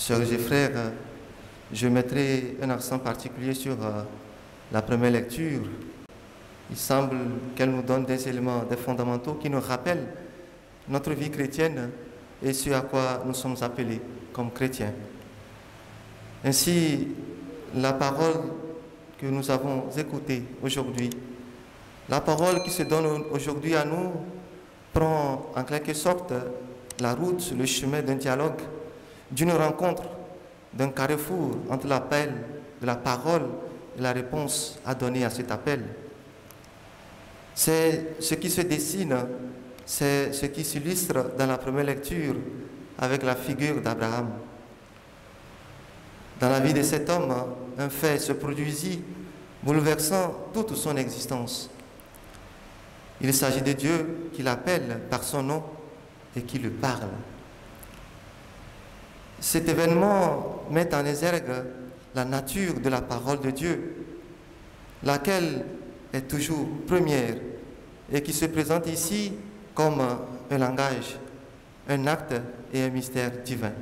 Sœurs et frères, je mettrai un accent particulier sur la première lecture. Il semble qu'elle nous donne des éléments, des fondamentaux qui nous rappellent notre vie chrétienne et ce à quoi nous sommes appelés comme chrétiens. Ainsi, la parole que nous avons écoutée aujourd'hui, la parole qui se donne aujourd'hui à nous, prend en quelque sorte la route, le chemin d'un dialogue, d'une rencontre, d'un carrefour entre l'appel de la parole et la réponse à donner à cet appel. C'est ce qui se dessine, c'est ce qui s'illustre dans la première lecture avec la figure d'Abraham. Dans la vie de cet homme, un fait se produisit, bouleversant toute son existence. Il s'agit de Dieu qui l'appelle par son nom et qui lui parle. Cet événement met en exergue la nature de la parole de Dieu, laquelle est toujours première et qui se présente ici comme un langage, un acte et un mystère divin.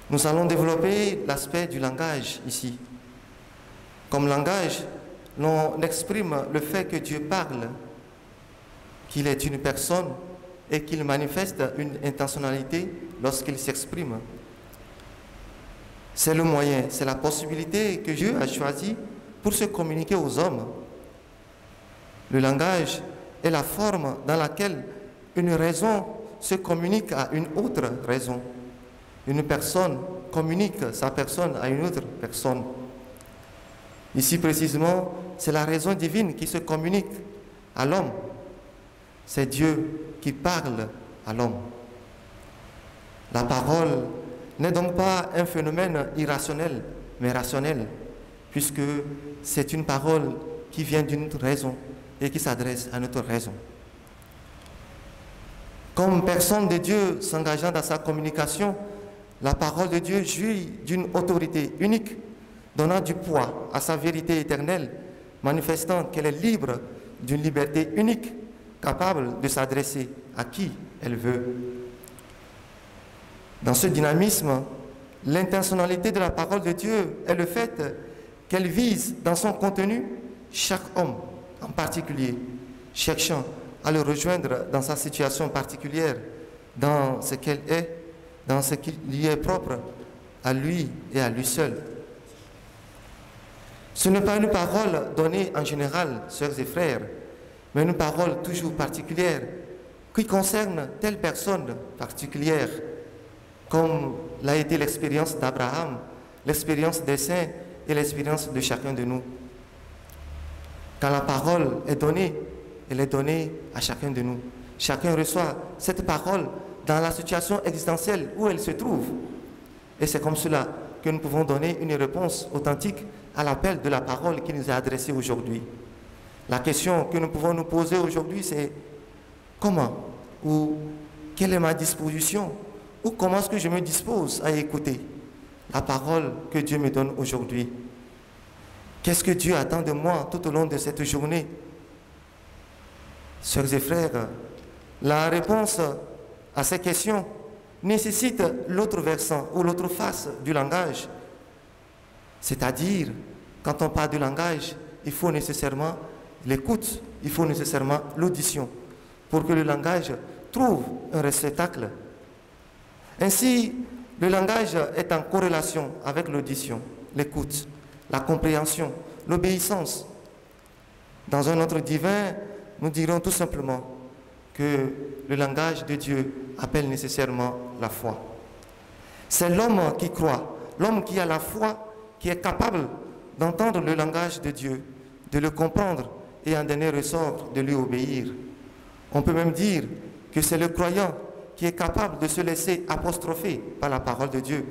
Nous allons développer l'aspect du langage ici. Comme langage, l'on exprime le fait que Dieu parle, qu'il est une personne et qu'il manifeste une intentionnalité lorsqu'il s'exprime. C'est le moyen, c'est la possibilité que Dieu a choisie pour se communiquer aux hommes. Le langage est la forme dans laquelle une raison se communique à une autre raison. Une personne communique sa personne à une autre personne. Ici précisément, c'est la raison divine qui se communique à l'homme. C'est Dieu qui parle à l'homme. La parole n'est donc pas un phénomène irrationnel, mais rationnel, puisque c'est une parole qui vient d'une raison et qui s'adresse à notre raison. Comme personne de Dieu s'engageant dans sa communication, la parole de Dieu jouit d'une autorité unique, donnant du poids à sa vérité éternelle, manifestant qu'elle est libre d'une liberté unique, capable de s'adresser à qui elle veut. Dans ce dynamisme, l'intentionnalité de la parole de Dieu est le fait qu'elle vise dans son contenu chaque homme en particulier, cherchant à le rejoindre dans sa situation particulière, dans ce qu'elle est, dans ce qui lui est propre à lui et à lui seul. Ce n'est pas une parole donnée en général, sœurs et frères, mais une parole toujours particulière qui concerne telle personne particulière, comme l'a été l'expérience d'Abraham, l'expérience des saints et l'expérience de chacun de nous. Quand la parole est donnée, elle est donnée à chacun de nous. Chacun reçoit cette parole dans la situation existentielle où elle se trouve. Et c'est comme cela que nous pouvons donner une réponse authentique à l'appel de la parole qui nous est adressée aujourd'hui. La question que nous pouvons nous poser aujourd'hui, c'est comment ou quelle est ma disposition ou comment est-ce que je me dispose à écouter la parole que Dieu me donne aujourd'hui. Qu'est-ce que Dieu attend de moi tout au long de cette journée? Sœurs et frères, la réponse à ces questions nécessite l'autre versant ou l'autre face du langage. C'est-à-dire, quand on parle du langage, il faut nécessairement l'écoute, il faut nécessairement l'audition pour que le langage trouve un réceptacle. Ainsi, le langage est en corrélation avec l'audition, l'écoute, la compréhension, l'obéissance. Dans un ordre divin, nous dirons tout simplement que le langage de Dieu appelle nécessairement la foi. C'est l'homme qui croit, l'homme qui a la foi, qui est capable d'entendre le langage de Dieu, de le comprendre et en donner ressort de lui obéir. On peut même dire que c'est le croyant qui est capable de se laisser apostropher par la parole de Dieu.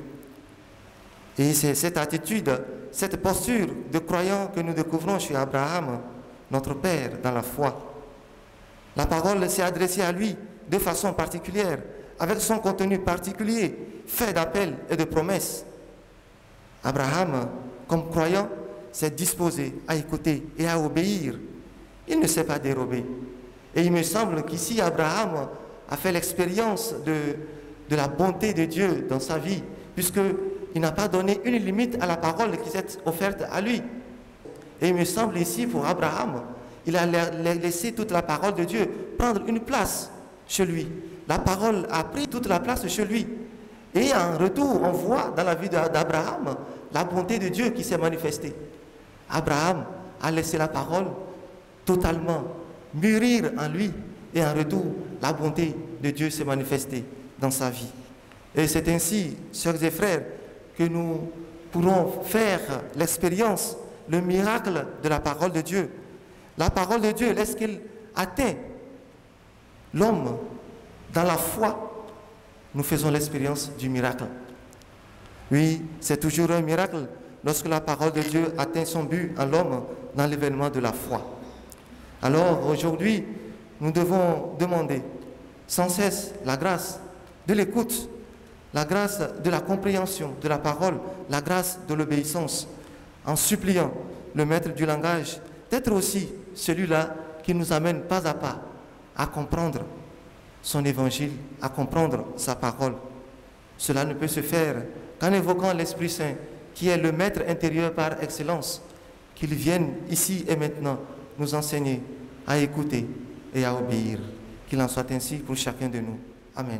Et c'est cette attitude, cette posture de croyant que nous découvrons chez Abraham, notre Père dans la foi. La parole s'est adressée à lui de façon particulière, avec son contenu particulier, fait d'appels et de promesses. Abraham, comme croyant, s'est disposé à écouter et à obéir. Il ne s'est pas dérobé. Et il me semble qu'ici, Abraham a fait l'expérience de la bonté de Dieu dans sa vie, puisqu'il n'a pas donné une limite à la parole qui s'est offerte à lui. Et il me semble ici pour Abraham, il a laissé toute la parole de Dieu prendre une place chez lui. La parole a pris toute la place chez lui. Et en retour, on voit dans la vie d'Abraham la bonté de Dieu qui s'est manifestée. Abraham a laissé la parole totalement mûrir en lui. Et en retour, la bonté de Dieu s'est manifestée dans sa vie. Et c'est ainsi, sœurs et frères, que nous pourrons faire l'expérience, le miracle de la parole de Dieu. La parole de Dieu, lorsqu'elle atteint l'homme dans la foi, nous faisons l'expérience du miracle. Oui, c'est toujours un miracle lorsque la parole de Dieu atteint son but en l'homme dans l'événement de la foi. Alors aujourd'hui, nous devons demander sans cesse la grâce de l'écoute, la grâce de la compréhension de la parole, la grâce de l'obéissance, en suppliant le maître du langage d'être aussi celui-là qui nous amène pas à pas à comprendre son évangile, à comprendre sa parole. Cela ne peut se faire qu'en évoquant l'Esprit Saint, qui est le maître intérieur par excellence, qu'il vienne ici et maintenant nous enseigner à écouter et à obéir. Qu'il en soit ainsi pour chacun de nous. Amen.